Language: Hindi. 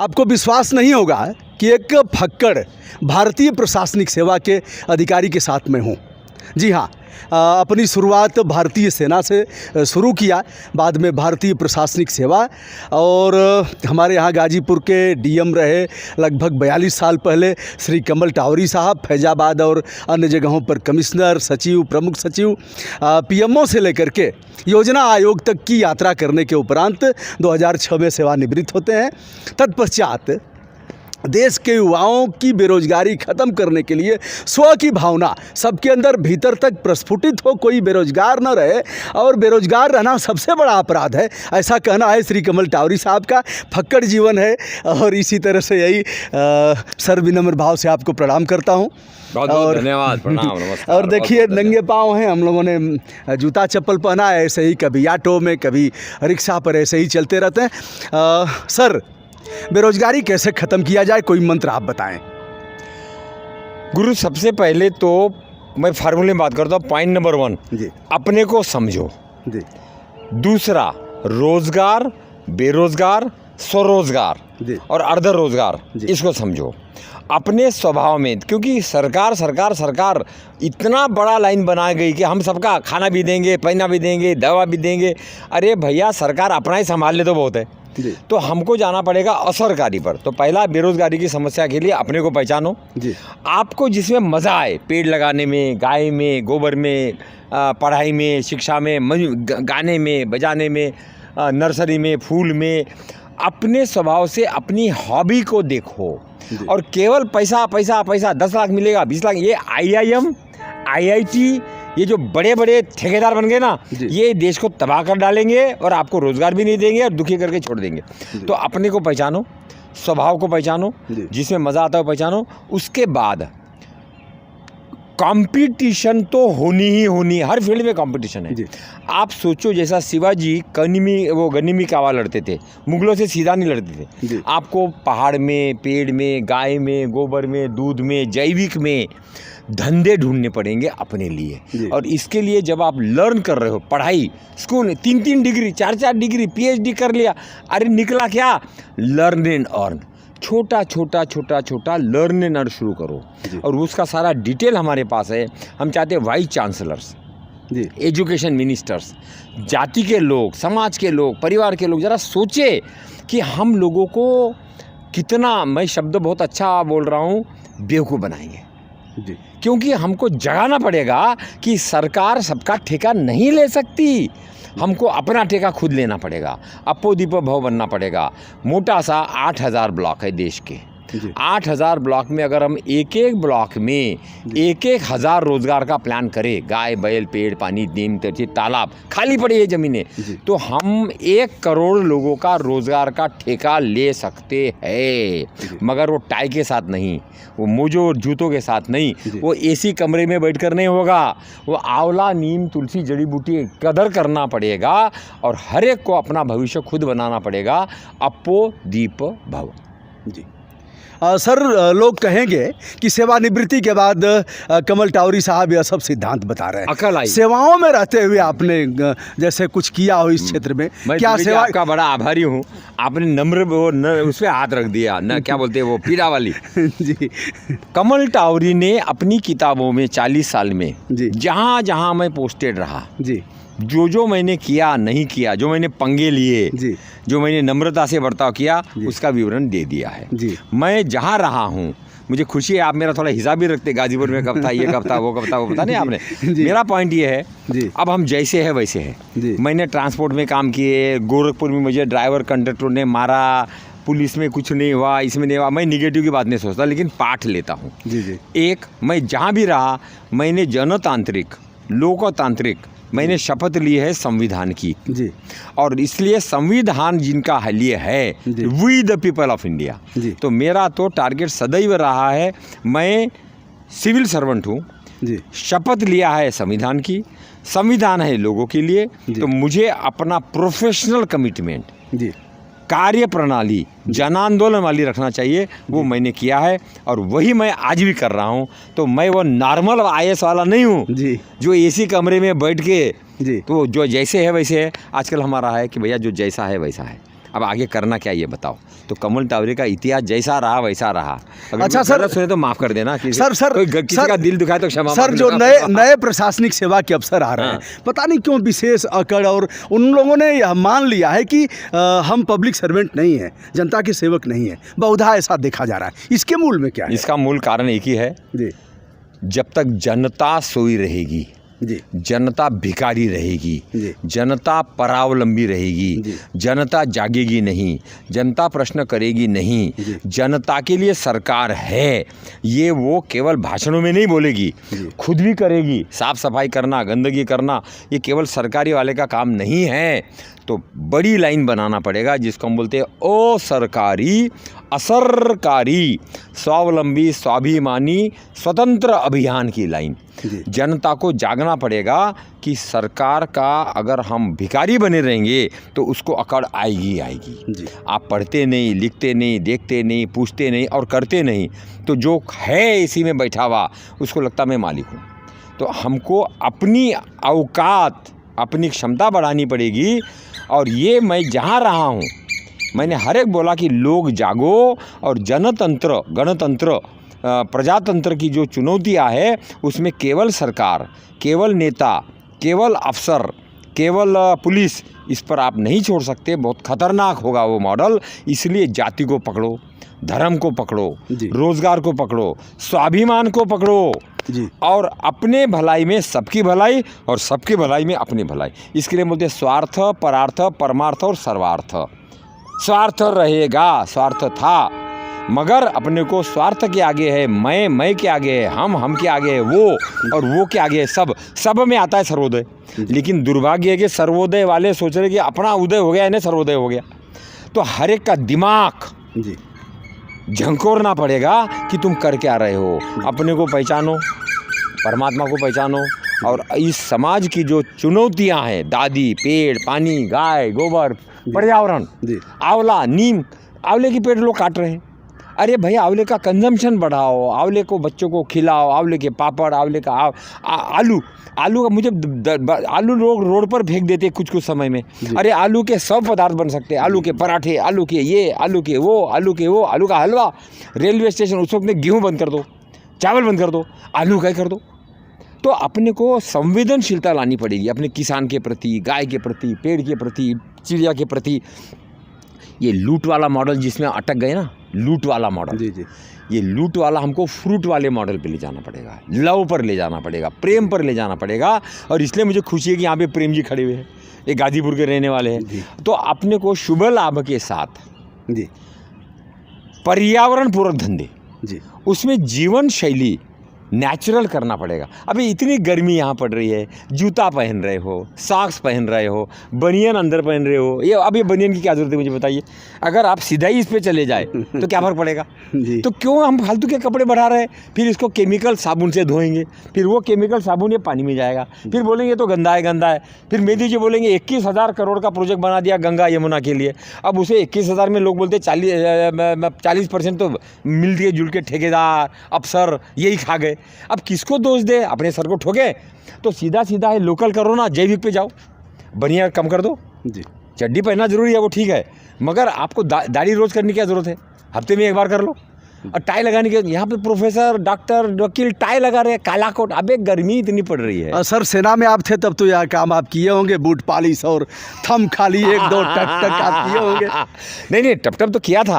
आपको विश्वास नहीं होगा कि एक फक्कड़ भारतीय प्रशासनिक सेवा के अधिकारी के साथ में हूँ। जी हाँ, अपनी शुरुआत भारतीय सेना से शुरू किया, बाद में भारतीय प्रशासनिक सेवा, और हमारे यहाँ गाजीपुर के डीएम रहे लगभग 42 साल पहले श्री कमल टावरी साहब, फैजाबाद और अन्य जगहों पर कमिश्नर, सचिव, प्रमुख सचिव, पीएमओ से लेकर के योजना आयोग तक की यात्रा करने के उपरांत 2006 में सेवानिवृत्त होते हैं। तत्पश्चात देश के युवाओं की बेरोजगारी ख़त्म करने के लिए स्व की भावना सबके अंदर भीतर तक प्रस्फुटित हो, कोई बेरोजगार न रहे, और बेरोजगार रहना सबसे बड़ा अपराध है, ऐसा कहना है श्री कमल टावरी साहब का। फक्कड़ जीवन है, और इसी तरह से यही सर विनम्र भाव से आपको प्रणाम करता हूँ। बहुत धन्यवाद, प्रणाम, नमस्कार। और देखिए नंगे पाँव हैं, हम लोगों ने जूता चप्पल पहना है, ऐसे ही कभी ऑटो में कभी रिक्शा पर ऐसे ही चलते रहते हैं। सर, बेरोजगारी कैसे ख़त्म किया जाए, कोई मंत्र आप बताएं। गुरु, सबसे पहले तो मैं फार्मूले में बात करता हूँ। पॉइंट नंबर 1 जी, अपने को समझो। जी, दूसरा, रोजगार, बेरोजगार, स्वरोजगार जी, और अर्ध रोजगार, इसको समझो अपने स्वभाव में। क्योंकि सरकार इतना बड़ा लाइन बना गई कि हम सबका खाना भी देंगे, पहना भी देंगे, दवा भी देंगे। अरे भैया, सरकार अपना ही संभाल ले तो बहुत है। तो हमको जाना पड़ेगा असरकारी पर। तो पहला, बेरोजगारी की समस्या के लिए अपने को पहचानो। जी, आपको जिसमें मज़ा आए, पेड़ लगाने में, गाय में, गोबर में, पढ़ाई में, शिक्षा में, गाने में, बजाने में, नर्सरी में, फूल में, अपने स्वभाव से अपनी हॉबी को देखो। और केवल पैसा 10 लाख मिलेगा, 20 लाख, ये IIM, IIT, ये जो बड़े बड़े ठेकेदार बन गए ना, ये देश को तबाह कर डालेंगे और आपको रोजगार भी नहीं देंगे और दुखी करके छोड़ देंगे। तो अपने को पहचानो, स्वभाव को पहचानो, जिसमें मज़ा आता है पहचानो। उसके बाद कंपटीशन तो होनी ही होनी, हर फील्ड में कंपटीशन है। आप सोचो, जैसा शिवाजी गनिमी कावा लड़ते थे, मुगलों से सीधा नहीं लड़ते थे। आपको पहाड़ में, पेड़ में, गाय में, गोबर में, दूध में, जैविक में धंधे ढूंढने पड़ेंगे अपने लिए। और इसके लिए जब आप लर्न कर रहे हो, पढ़ाई, स्कूल में 3 डिग्री, 4 डिग्री, PhD कर लिया, अरे निकला क्या? Learn and earn. छोटा लर्न एंड अर्न शुरू करो। और उसका सारा डिटेल हमारे पास है। हम चाहते हैं वाइस चांसलर्स, एजुकेशन मिनिस्टर्स, जाति के लोग, समाज के लोग, परिवार के लोग जरा सोचे कि हम लोगों को कितना, मैं शब्द बहुत अच्छा बोल रहा हूँ, बेवकूफ़ बनाएंगे। क्योंकि हमको जगाना पड़ेगा कि सरकार सबका ठेका नहीं ले सकती, हमको अपना ठेका खुद लेना पड़ेगा। अपो दीपो भव बनना पड़ेगा। मोटा सा 8000 ब्लॉक है देश के। 8000 ब्लॉक में अगर हम एक ब्लॉक में 1000 रोजगार का प्लान करें, गाय, बैल, पेड़, पानी, नीम, तिरछी, तालाब, खाली पड़ी है ज़मीनें, तो हम 1 करोड़ लोगों का रोजगार का ठेका ले सकते हैं। मगर वो टाई के साथ नहीं, वो मोजो और जूतों के साथ नहीं, वो AC कमरे में बैठकर नहीं होगा। वो आंवला, नीम, तुलसी, जड़ी बूटी कदर करना पड़ेगा और हर एक को अपना भविष्य खुद बनाना पड़ेगा। अपो दीप भव। जी सर, लोग कहेंगे कि सेवानिवृत्ति के बाद कमल टावरी साहब यह सब सिद्धांत बता रहे हैं। अकल आई। सेवाओं में रहते हुए आपने जैसे कुछ किया हो इस क्षेत्र में, क्या सेवा? आपका बड़ा आभारी हूँ, आपने नम्र उस पर हाथ रख दिया ना, क्या बोलते हैं वो, पीड़ा वाली। जी, कमल टावरी ने अपनी किताबों में 40 साल में जहाँ जहाँ मैं पोस्टेड रहा, जो मैंने किया नहीं किया, जो मैंने पंगे लिए, जो मैंने नम्रता से बर्ताव किया, उसका विवरण दे दिया है। मैं जहाँ रहा हूँ, मुझे खुशी है, आप मेरा थोड़ा हिसाब भी रखते, गाजीपुर में कब था, ये कब था, वो कब था, वो पता नहीं आपने। मेरा पॉइंट ये है, अब हम जैसे है वैसे है। मैंने ट्रांसपोर्ट में काम किए, गोरखपुर में मुझे ड्राइवर कंडक्टर ने मारा, पुलिस में कुछ नहीं हुआ, इसमें नहीं हुआ। मैं निगेटिव की बात नहीं सोचता, लेकिन पाठ लेता हूँ। एक, मैं जहाँ भी रहा, मैंने जनतांत्रिक, लोकतांत्रिक, मैंने शपथ ली है संविधान की। और इसलिए संविधान जिनका लिए है, we the people of India. तो मेरा तो टारगेट सदैव रहा है, मैं सिविल सर्वेंट हूँ, शपथ लिया है संविधान की, संविधान है लोगों के लिए। तो मुझे अपना प्रोफेशनल कमिटमेंट, कार्य प्रणाली जन आंदोलन वाली रखना चाहिए, वो मैंने किया है और वही मैं आज भी कर रहा हूँ। तो मैं वो नॉर्मल IAS वाला नहीं हूँ जो AC कमरे में बैठ के, तो जो जैसे है वैसे है। आजकल हमारा है कि भैया जो जैसा है वैसा है, अब आगे करना क्या ये बताओ। तो कमल टावरे का इतिहास जैसा रहा वैसा रहा। अगर अच्छा कोई सर, गलत सुने तो माफ़ कर देना। सर किसी का दिल दुखाए तो क्षमा सर, जो नए प्रशासनिक सेवा के अवसर आ रहे हैं, पता नहीं क्यों विशेष अकड़, और उन लोगों ने यह मान लिया है कि हम पब्लिक सर्वेंट नहीं हैं, जनता के सेवक नहीं हैं। बहुधा ऐसा देखा जा रहा है। इसके मूल में क्या है? इसका मूल कारण एक ही है जी, जब तक जनता सोई रहेगी, जी, जनता भिखारी रहेगी, जी, जनता परावलंबी जी। रहेगी, जनता जागेगी नहीं, जनता प्रश्न करेगी नहीं, जी। जनता के लिए सरकार है ये वो केवल भाषणों में नहीं बोलेगी, जी। खुद भी करेगी। साफ सफाई करना, गंदगी करना ये केवल सरकारी वाले का काम नहीं है। तो बड़ी लाइन बनाना पड़ेगा जिसको हम बोलते हैं ओ सरकारी असरकारी स्वावलंबी स्वाभिमानी स्वतंत्र अभियान की लाइन। जी। जनता को जागना पड़ेगा कि सरकार का अगर हम भिखारी बने रहेंगे तो उसको अकड़ आएगी आएगी। जी। आप पढ़ते नहीं, लिखते नहीं, देखते नहीं, पूछते नहीं और करते नहीं, तो जो है इसी में बैठा हुआ उसको लगता मैं मालिक हूँ। तो हमको अपनी औकात, अपनी क्षमता बढ़ानी पड़ेगी। और ये मैं जहाँ रहा हूँ मैंने हर एक बोला कि लोग जागो और जनतंत्र, गणतंत्र, प्रजातंत्र की जो चुनौतियाँ है उसमें केवल सरकार, केवल नेता, केवल अफसर, केवल पुलिस, इस पर आप नहीं छोड़ सकते। बहुत खतरनाक होगा वो मॉडल। इसलिए जाति को पकड़ो, धर्म को पकड़ो, रोजगार को पकड़ो, स्वाभिमान को पकड़ो जी। और अपने भलाई में सबकी भलाई और सबकी भलाई में अपनी भलाई। इसके लिए बोलते हैं स्वार्थ, परार्थ, परमार्थ और सर्वार्थ। स्वार्थ रहेगा, स्वार्थ था, मगर अपने को स्वार्थ के आगे है मैं के आगे है हम के आगे है वो के आगे है सब में आता है सर्वोदय। लेकिन दुर्भाग्य है कि सर्वोदय वाले सोच रहे कि अपना उदय हो गया, इन्हें सर्वोदय हो गया। तो हर एक का दिमाग जी झंकोरना पड़ेगा कि तुम कर क्या रहे हो। अपने को पहचानो, परमात्मा को पहचानो और इस समाज की जो चुनौतियां हैं, दादी, पेड़, पानी, गाय, गोबर, पर्यावरण, आंवला, नीम, आंवले की पेड़ लोग काट रहे हैं। अरे भाई आंवले का कंजम्पशन बढ़ाओ, आंवले को बच्चों को खिलाओ, आंवले के पापड़, आंवले का आलू का मुझे आलू लोग रोड पर फेंक देते कुछ समय में। अरे आलू के 100 पदार्थ बन सकते हैं, आलू के पराठे, आलू के ये, आलू के वो, आलू का हलवा। रेलवे स्टेशन उस वक्त में गेहूँ बंद कर दो, चावल बंद कर दो, आलू का ही कर दो। तो अपने को संवेदनशीलता लानी पड़ेगी अपने किसान के प्रति, गाय के प्रति, पेड़ के प्रति, चिड़िया के प्रति। ये लूट वाला मॉडल जिसमें अटक गए ना, लूट वाला मॉडल, जी, ये लूट वाला हमको फ्रूट वाले मॉडल पे ले जाना पड़ेगा, लव पर ले जाना पड़ेगा, प्रेम पर ले जाना पड़ेगा। और इसलिए मुझे खुशी है कि यहाँ पे प्रेम जी खड़े हुए हैं, ये गाजीपुर के रहने वाले हैं। तो अपने को शुभ लाभ के साथ जी पर्यावरण पूरक धंधे जी, उसमें जीवन शैली नेचुरल करना पड़ेगा। अभी इतनी गर्मी यहाँ पड़ रही है, जूता पहन रहे हो, सॉक्स पहन रहे हो, बनियन अंदर पहन रहे हो, ये अब ये बनियन की क्या ज़रूरत है मुझे बताइए। अगर आप सीधा ही इस पे चले जाए तो क्या फ़र्क पड़ेगा। तो क्यों हम फालतू के कपड़े बढ़ा रहे हैं। फिर इसको केमिकल साबुन से धोएंगे, फिर वो केमिकल साबुन ये पानी में जाएगा, फिर बोलेंगे तो गंदा है। फिर मोदी जी बोलेंगे 21,000 करोड़ का प्रोजेक्ट बना दिया गंगा यमुना के लिए। अब उसे 21,000 में लोग बोलते 40% तो मिल के जुल के ठेकेदार, अफसर यही खा गए। अब किसको दोष दे, अपने सर को ठोके। तो सीधा है, लोकल करो ना, जैविक पे जाओ, बढ़िया कम कर दो जी। चड्डी पहनना जरूरी है, वो ठीक है, मगर आपको दाढ़ी रोज करने की क्या जरूरत है, हफ्ते में एक बार कर लो। और टाई लगाने के, यहाँ पे प्रोफेसर, डॉक्टर, वकील टाई लगा रहे हैं, काला कोट। अबे गर्मी इतनी पड़ रही है। सर सेना में आप थे तब तो यह काम आप किए होंगे, बूट पॉलिश और थम खाली 1-2 टक आप किए होंगे। नहीं टप तो किया था।